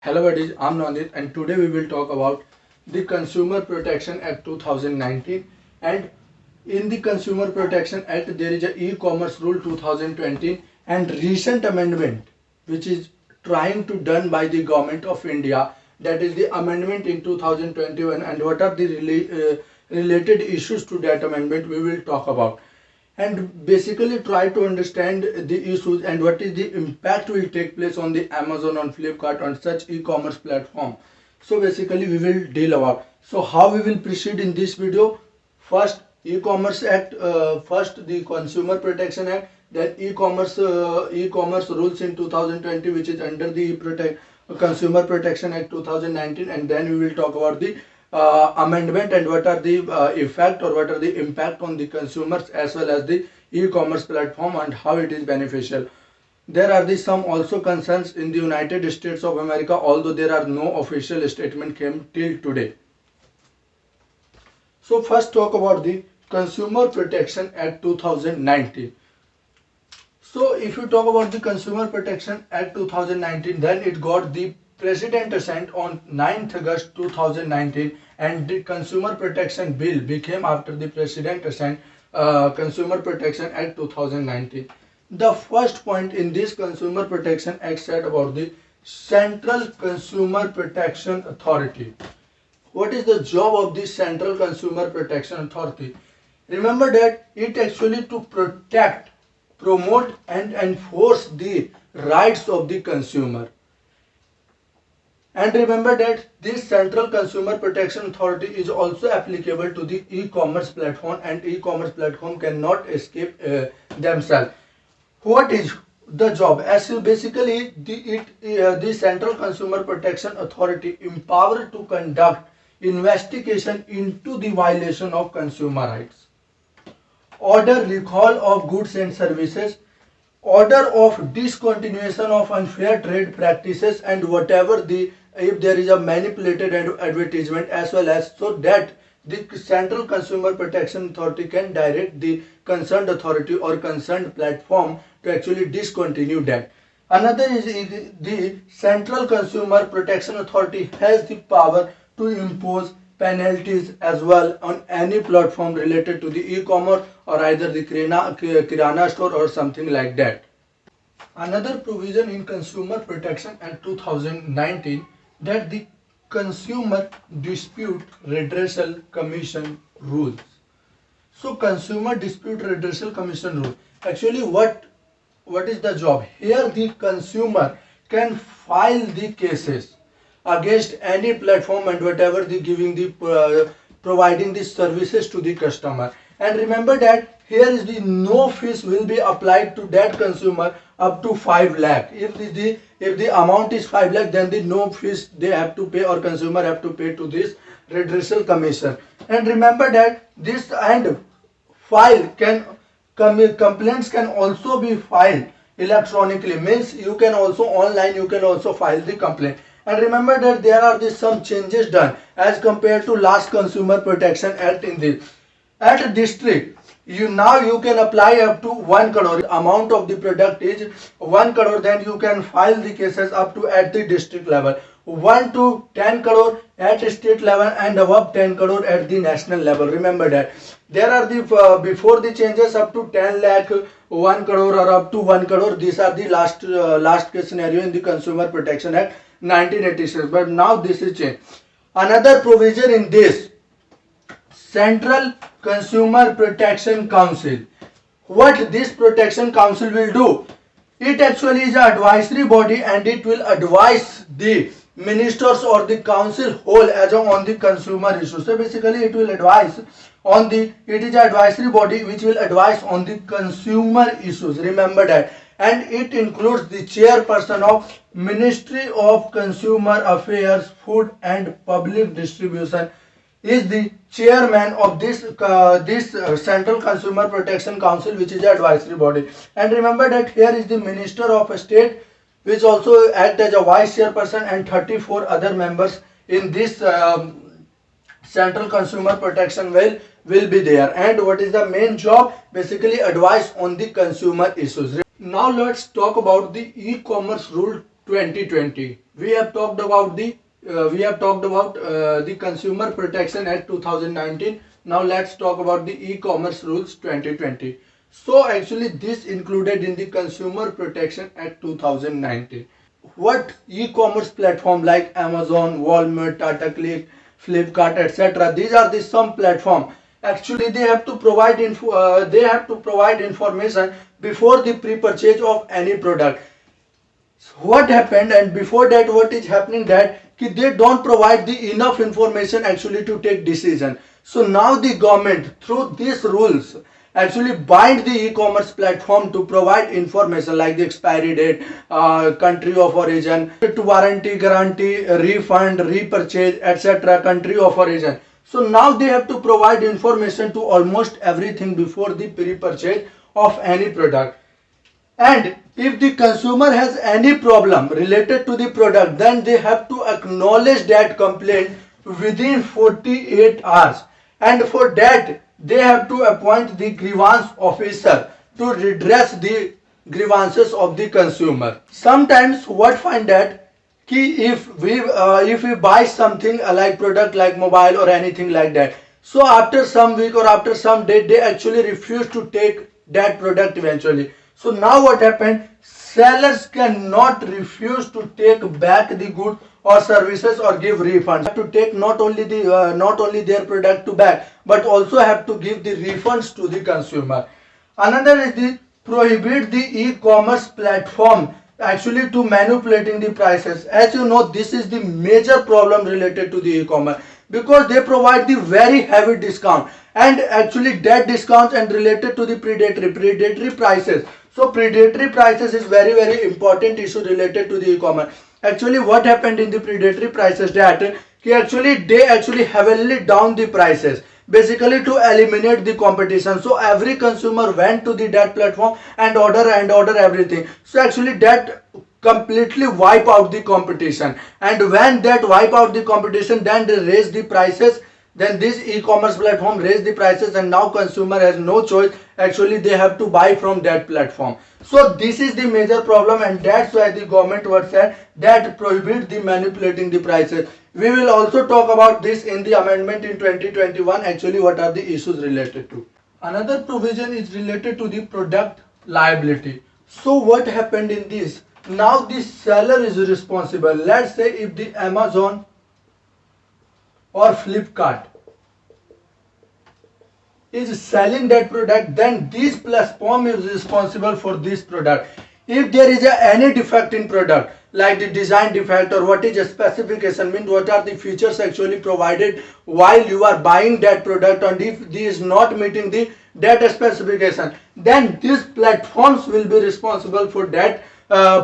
Hello buddies, I'm Nandit and today we will talk about the Consumer Protection Act 2019. And in the Consumer Protection Act there is a e-commerce rule 2020 and recent amendment which is trying to done by the government of India, that is the amendment in 2021, and what are the related issues to that amendment we will talk about and basically try to understand the issues and what is the impact will take place on the Amazon, on Flipkart, on such e-commerce platform. So basically we will deal about. So how we will proceed in this video? First e-commerce act, first the Consumer Protection Act, then e-commerce rules in 2020 which is under the Consumer Protection Act 2019, and then we will talk about the amendment and what are the effect or what are the impact on the consumers as well as the e-commerce platform and how it is beneficial. There are some also concerns in the United States of America, although there are no official statement came till today. So first talk about the Consumer Protection Act 2019. So if you talk about the Consumer Protection Act 2019, then it got the President assent on 9th August 2019, and the Consumer Protection Bill became after the President assent Consumer Protection Act 2019. The first point in this Consumer Protection Act said about the Central Consumer Protection Authority. What is the job of the Central Consumer Protection Authority? Remember that it actually to protect, promote and enforce the rights of the consumer. And remember that this Central Consumer Protection Authority is also applicable to the e-commerce platform, and e-commerce platform cannot escape themselves. What is the job? As basically the Central Consumer Protection Authority empowered to conduct investigation into the violation of consumer rights, order recall of goods and services, order of discontinuation of unfair trade practices, and whatever the if there is a manipulated advertisement, as well as so that the Central Consumer Protection Authority can direct the concerned authority or concerned platform to actually discontinue that. Another is the Central Consumer Protection Authority has the power to impose penalties as well on any platform related to the e-commerce or either the kirana store or something like that. Another provision in Consumer Protection Act 2019, that the Consumer Dispute Redressal Commission rules. So Consumer Dispute Redressal Commission rule, actually what is the job? Here the consumer can file the cases against any platform and whatever the giving the providing the services to the customer. And remember that here is the no fees will be applied to that consumer up to 5 lakh. If the amount is 5 lakh, then the no fees they have to pay or consumer have to pay to this redressal commission. And remember that this and file can complaints can also be filed electronically, means you can also online you can also file the complaint. And remember that there are some changes done as compared to last Consumer Protection Act in this. At district, you can apply up to 1 crore. Amount of the product is 1 crore, then you can file the cases up to at the district level. 1 to 10 crore at state level and above 10 crore at the national level. Remember that. There are the before the changes up to 10 lakh, 1 crore or up to 1 crore. These are the last case scenario in the Consumer Protection Act 1986. But now this is changed. Another provision in this Central Consumer Protection Council. What this protection council will do? It actually is an advisory body and it will advise the ministers or the council whole as on the consumer issues. So basically it will advise on it is an advisory body which will advise on the consumer issues. Remember that. And it includes the chairperson of Ministry of Consumer Affairs, Food and Public Distribution is the chairman of this Central Consumer Protection Council, which is the advisory body. And remember that here is the Minister of State, which also act as a vice chairperson, and 34 other members in this Central Consumer Protection will be there. And what is the main job? Basically advice on the consumer issues. Now let's talk about the e-commerce rule 2020. We have talked about the Consumer Protection Act 2019. Now let's talk about the e-commerce rules 2020. So actually this included in the Consumer Protection Act 2019. What e-commerce platform like Amazon, Walmart, Tata Click, Flipkart, etc. These are the some platform. Actually, they have to provide information before the pre-purchase of any product. What happened, and before that what is happening, that they don't provide the enough information actually to take decision. So now the government through these rules actually bind the e-commerce platform to provide information like the expiry date, country of origin, to warranty, guarantee, refund, repurchase, etc., country of origin. So now they have to provide information to almost everything before the pre-purchase of any product. And if the consumer has any problem related to the product, then they have to acknowledge that complaint within 48 hours. And for that, they have to appoint the grievance officer to redress the grievances of the consumer. Sometimes what find that if we buy something like product like mobile or anything like that, so after some week or after some day they actually refuse to take that product eventually. So now what happened, sellers cannot refuse to take back the good or services or give refunds. They have to take not only their product to back, but also have to give the refunds to the consumer. Another is the prohibit the e-commerce platform actually to manipulating the prices. As you know, this is the major problem related to the e-commerce, because they provide the very heavy discount, and actually that discounts and related to the predatory prices. So predatory prices is very important issue related to the e-commerce. Actually what happened in the predatory prices, that they actually heavily down the prices basically to eliminate the competition. So every consumer went to the that platform and order everything. So actually that completely wipe out the competition, and when that wipe out the competition, then they raise the prices. Then this e-commerce platform raise the prices, and now consumer has no choice, actually they have to buy from that platform. So this is the major problem, and that's why the government was said that prohibit the manipulating the prices. We will also talk about this in the amendment in 2021, actually what are the issues related to. Another provision is related to the product liability. So what happened in this, now the seller is responsible. Let's say if the Amazon or Flipkart is selling that product, then this platform is responsible for this product. If there is any defect in product, like the design defect, or what is a specification, means what are the features actually provided while you are buying that product, and if this is not meeting the that specification, then these platforms will be responsible for that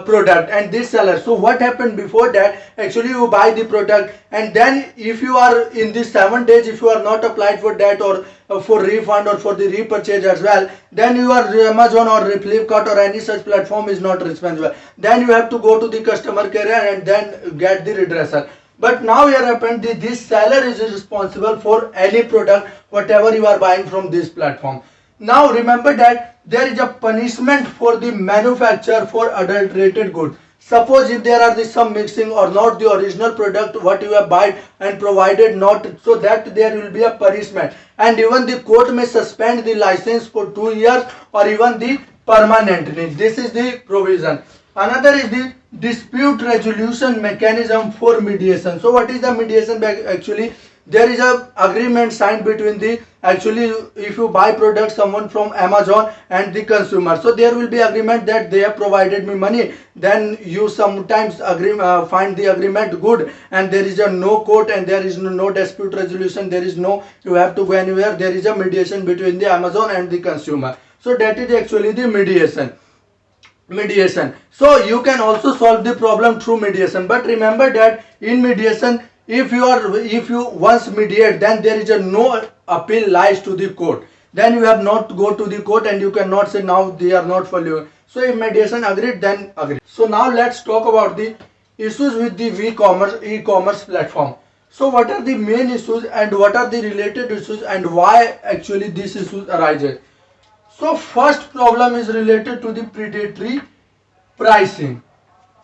product and this seller. So what happened before that, actually you buy the product, and then if you are in these 7 days, if you are not applied for that, or for refund or for the repurchase as well, then you are Amazon or Flipkart or any such platform is not responsible. Then you have to go to the customer care and then get the redressal. But now here happened, this seller is responsible for any product whatever you are buying from this platform. Now remember that there is a punishment for the manufacturer for adulterated goods. Suppose if there are some mixing or not the original product what you have bought and provided not, so that there will be a punishment, and even the court may suspend the license for 2 years or even the permanently. This is the provision. Another is the dispute resolution mechanism for mediation. So what is the mediation? Actually there is a agreement signed between the, actually if you buy product someone from Amazon and the consumer, so there will be agreement that they have provided me money, then you sometimes find the agreement good, and there is a no court and there is no dispute resolution, there is no you have to go anywhere, there is a mediation between the Amazon and the consumer. So that is actually the mediation. So you can also solve the problem through mediation, but remember that in mediation, if you once mediate, then there is a no appeal lies to the court, then you have not to go to the court and you cannot say now they are not following. So if mediation agreed, then agreed. So now let's talk about the issues with the e-commerce platform. So what are the main issues and what are the related issues and why actually these issues arises? So first problem is related to the predatory pricing.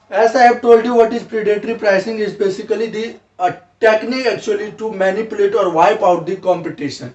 As I have told you, what is predatory pricing is basically the technique actually to manipulate or wipe out the competition.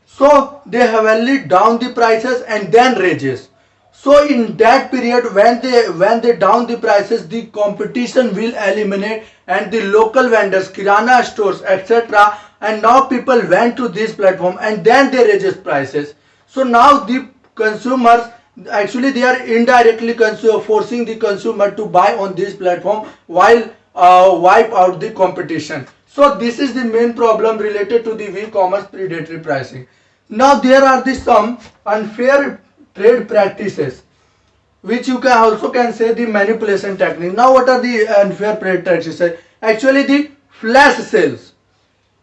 So they heavily down the prices and then raises. So in that period when they down the prices, the competition will eliminate and the local vendors, kirana stores, etc. And now people went to this platform and then they raises prices. So now the consumers actually they are indirectly forcing the consumer to buy on this platform while wipe out the competition. So this is the main problem related to the e-commerce predatory pricing. Now there are the some unfair trade practices which you can also can say the manipulation technique. Now what are the unfair trade practices? Actually the flash sales.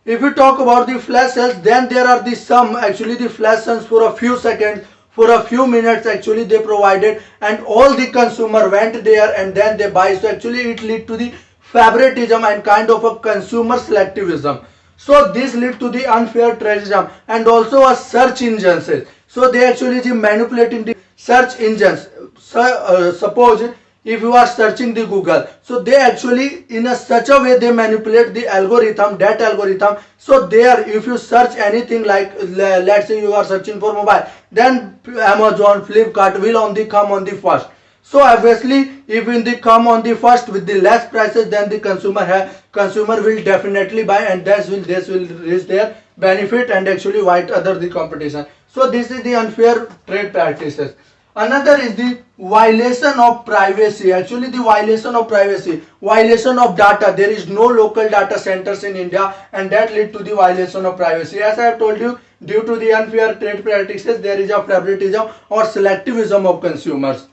If we talk about the flash sales, then there are the some actually the flash sales for a few seconds, for a few minutes actually they provided, and all the consumer went there and then they buy. So actually it lead to the favoritism and kind of a consumer selectivism. So this lead to the unfair tradeism and also a search engines. So they actually manipulating the search engines. So, suppose if you are searching the Google, so they actually in a such a way they manipulate the algorithm, that algorithm. So there if you search anything like let's say you are searching for mobile, then Amazon, Flipkart will only come on the first. So obviously if in the come on the first with the less prices, then the consumer will definitely buy, and this will reach their benefit and actually white other the competition. So this is the unfair trade practices. Another is the violation of privacy. Actually the violation of privacy, violation of data. There is no local data centers in India and that lead to the violation of privacy. As I have told you, due to the unfair trade practices there is a favoritism or selectivism of consumers.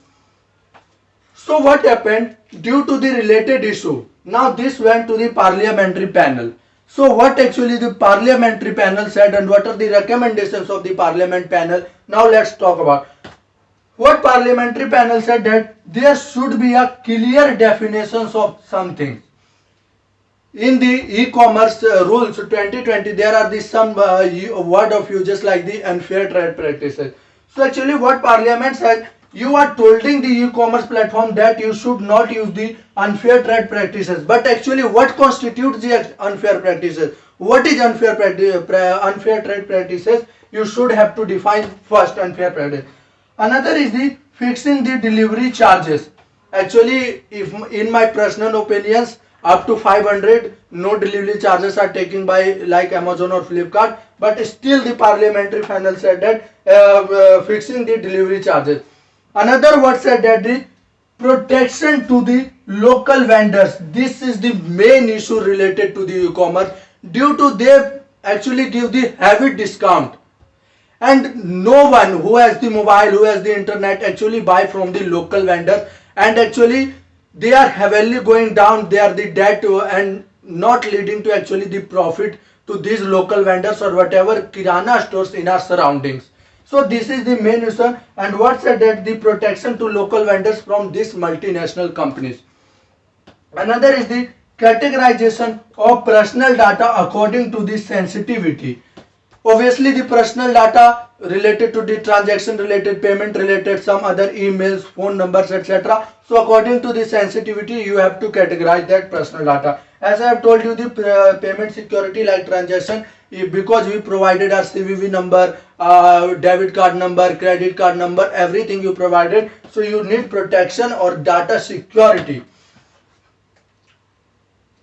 So what happened due to the related issue? Now this went to the parliamentary panel. So what actually the parliamentary panel said and what are the recommendations of the parliament panel? Now let's talk about. What parliamentary panel said that there should be a clear definitions of something. In the e-commerce rules 2020, there are the some word of uses like the unfair trade practices. So actually what parliament said, you are tolding the e-commerce platform that you should not use the unfair trade practices. But actually what constitutes the unfair practices? What is unfair trade practices? You should have to define first unfair practice. Another is the fixing the delivery charges. Actually, if in my personal opinions, up to 500 no delivery charges are taken by like Amazon or Flipkart, but still the parliamentary panel said that fixing the delivery charges. Another word said that the protection to the local vendors. This is the main issue related to the e-commerce, due to they actually give the heavy discount and no one who has the mobile, who has the internet actually buy from the local vendor, and actually they are heavily going down, they are the debt and not leading to actually the profit to these local vendors or whatever kirana stores in our surroundings. So this is the main reason. And what said that the protection to local vendors from these multinational companies. Another is the categorization of personal data according to the sensitivity. Obviously the personal data related to the transaction related, payment related, some other emails, phone numbers, etc. So according to the sensitivity you have to categorize that personal data. As I have told you, the payment security like transaction, because we provided our CVV number, debit card number, credit card number, everything you provided, so you need protection or data security.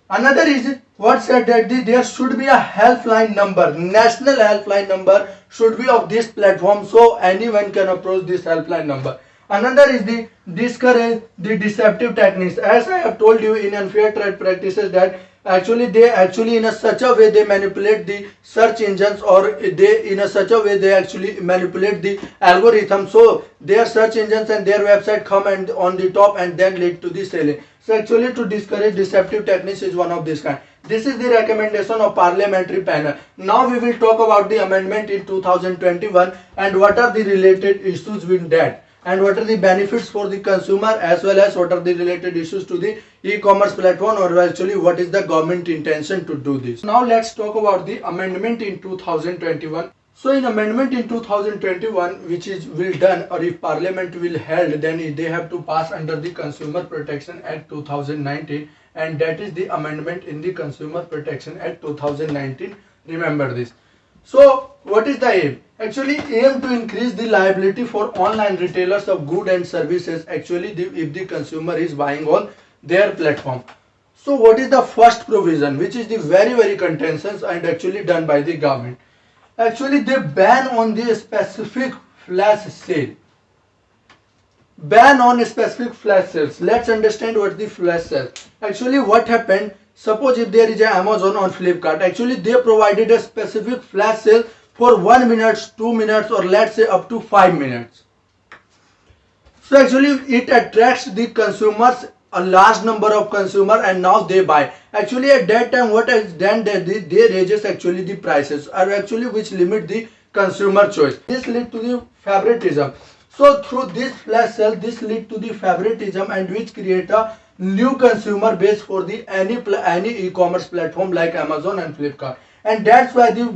Another is what said that there should be a helpline number, national helpline number should be of this platform, so anyone can approach this helpline number. Another is the discourage the deceptive techniques. As I have told you in unfair trade practices that they in a such a way they manipulate the search engines, or they in a such a way they actually manipulate the algorithm, so their search engines and their website come and on the top and then lead to the selling. So actually to discourage deceptive techniques is one of this kind. This is the recommendation of parliamentary panel. Now we will talk about the amendment in 2021 and what are the related issues with that, and what are the benefits for the consumer, as well as what are the related issues to the e-commerce platform, or actually what is the government intention to do this. Now let's talk about the amendment in 2021. So in amendment in 2021, which is will done, or if parliament will held, then they have to pass under the Consumer Protection Act 2019, and that is the amendment in the Consumer Protection Act 2019. Remember this. So what is the aim? Actually aim to increase the liability for online retailers of goods and services, actually if the consumer is buying on their platform. So what is the first provision, which is the very contentious and actually done by the government? Actually they ban on the specific flash sale. Ban on specific flash sales. Let's understand what the flash sale. Actually what happened, suppose if there is a Amazon or Flipkart, actually they provided a specific flash sale for 1 minute, 2 minutes, or let's say up to 5 minutes. So actually it attracts the consumers, a large number of consumer, and now they buy. Actually at that time what is done, they raises actually the prices, or actually which limit the consumer choice. This lead to the favoritism. So through this flash sale, this lead to the favoritism, and which create a new consumer base for the any e-commerce platform like Amazon and Flipkart, and that's why the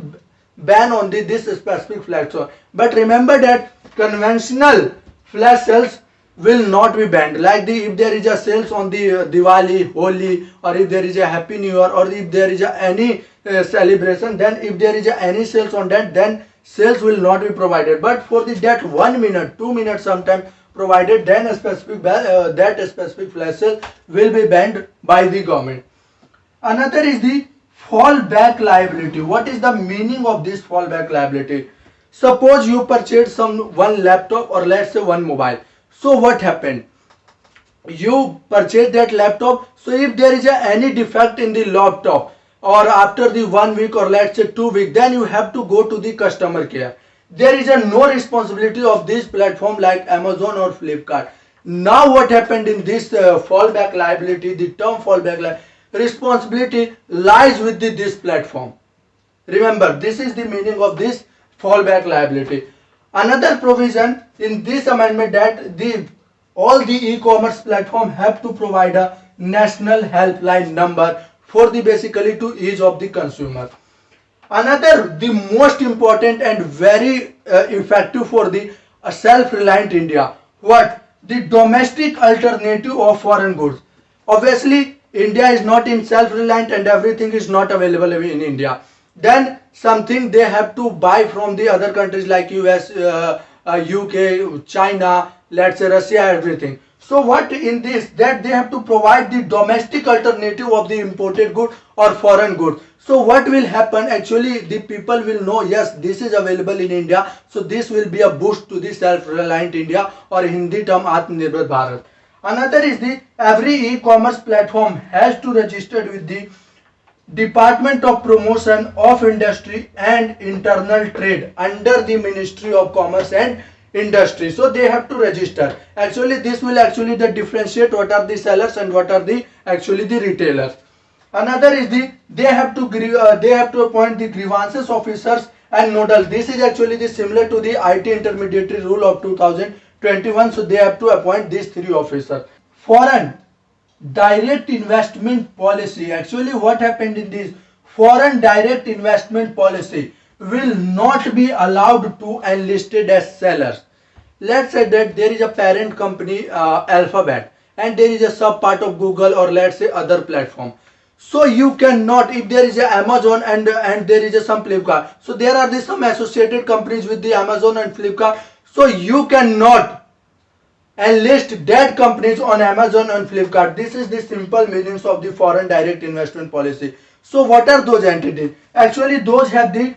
ban on this specific flash sale. But remember that conventional flash sales will not be banned. Like if there is a sales on the Diwali, Holi, or if there is a Happy New Year, or if there is any celebration, then if there is any sales on that, then sales will not be provided. But for that 1 minute, 2 minutes sometime provided, then a specific that specific flash sale will be banned by the government. Another is the fallback liability. What is the meaning of this fallback liability? Suppose you purchase one laptop, or let's say one mobile. So what happened? You purchase that laptop. So if there is any defect in the laptop, or after the 1 week, or let's say 2 weeks, then you have to go to the customer care. There is no responsibility of this platform like Amazon or Flipkart. Now what happened in this fallback liability, the term fallback liability, responsibility lies with this platform. Remember, this is the meaning of this fallback liability. Another provision in this amendment, that all the e-commerce platform have to provide a national helpline number for the basically to ease of the consumer. Another, the most important and very effective for the self-reliant India. What? The domestic alternative of foreign goods. Obviously, India is not in self-reliant and everything is not available in India. Then something they have to buy from the other countries like US, UK, China, let's say Russia, everything. So what in this, that they have to provide the domestic alternative of the imported good or foreign good. So what will happen, actually the people will know, yes, this is available in India. So this will be a boost to the self-reliant India, or Hindi term Atmanirbhar Bharat. Another is the every e-commerce platform has to register with the Department of Promotion of Industry and Internal Trade under the Ministry of Commerce and Industry. So they have to register. Actually this will actually differentiate what are the sellers and what are the actually the retailers. Another is they have to appoint the grievances officers and nodal. This is actually similar to the IT intermediary rule of 2021. So they have to appoint these 3 officers. Foreign direct investment policy. Actually what happened in this foreign direct investment policy will not be allowed to enlisted as sellers. Let's say that there is a parent company Alphabet, and there is a sub part of Google, or let's say other platform. So you cannot, if there is a Amazon and there is a some Flipkart, so there are some associated companies with the Amazon and Flipkart, so you cannot enlist that companies on Amazon and Flipkart. This is the simple meanings of the foreign direct investment policy. So what are those entities? Actually those have the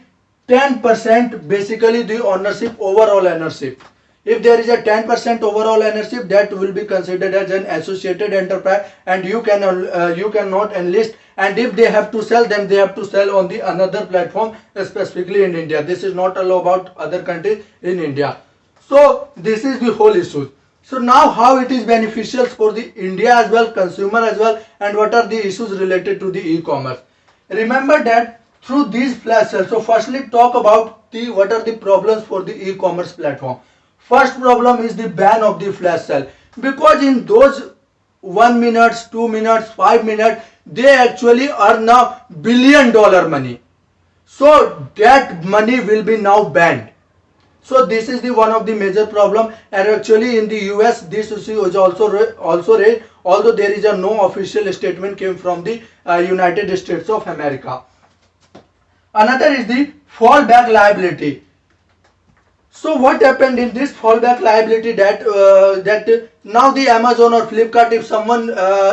10% basically the ownership, overall ownership. If there is a 10% overall ownership, that will be considered as an associated enterprise, and you cannot enlist. And if they have to sell, then they have to sell on the another platform, specifically in India. This is not allowed about other countries in India. So this is the whole issue. So now how it is beneficial for the India as well, consumer as well, and what are the issues related to the e-commerce. Remember that through these flash sales. So firstly talk about what are the problems for the e-commerce platform. First problem is the ban of the flash sale, because in those 1 minute, 2 minutes, 5 minutes, they actually earn now $1 billion money. So that money will be now banned. So this is the one of the major problem, and actually in the US this issue is also raised, although there is a no official statement came from the United States of America. Another is the fallback liability. So what happened in this fallback liability, that now the Amazon or Flipkart, if someone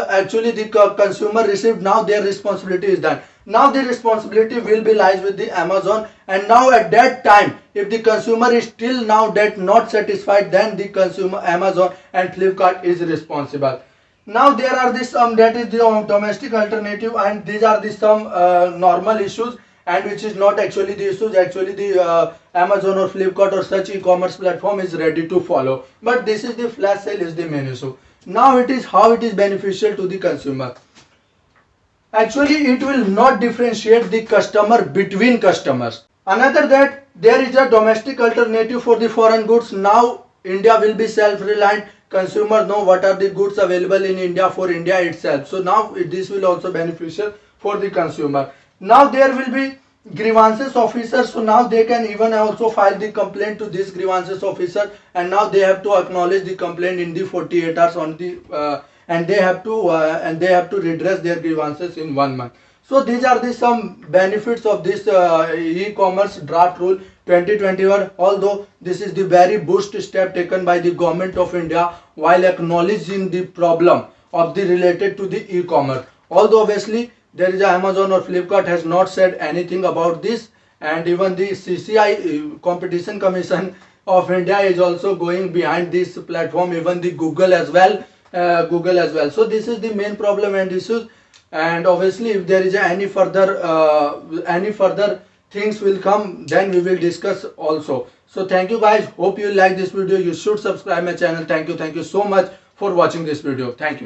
actually the consumer received, now their responsibility is done. Now the responsibility will be lies with the Amazon, and now at that time if the consumer is still now that not satisfied, then the consumer Amazon and Flipkart is responsible. Now there are the some, that is the domestic alternative, and these are the some normal issues, and which is not actually the issues. Actually the Amazon or Flipkart or such e-commerce platform is ready to follow, but this is the flash sale is the main issue. Now it is how it is beneficial to the consumer. Actually it will not differentiate the customer between customers. Another, that there is a domestic alternative for the foreign goods. Now India will be self-reliant. Consumers know what are the goods available in India for India itself. So now this will also beneficial for the consumer. Now there will be grievances officer, so now they can even also file the complaint to this grievances officer, and now they have to acknowledge the complaint in the 48 hours on the and they have to redress their grievances in 1 month. So these are the some benefits of this e-commerce draft rule 2021. Although this is the very boost step taken by the government of India while acknowledging the problem of the related to the e-commerce. Although obviously there is a Amazon or Flipkart has not said anything about this, and even the CCI Competition Commission of India is also going behind this platform, even the Google as well. So this is the main problem and issues, and obviously if there is any further things will come, then we will discuss also. So thank you guys, hope you like this video. You should subscribe my channel. Thank you so much for watching this video. Thank you.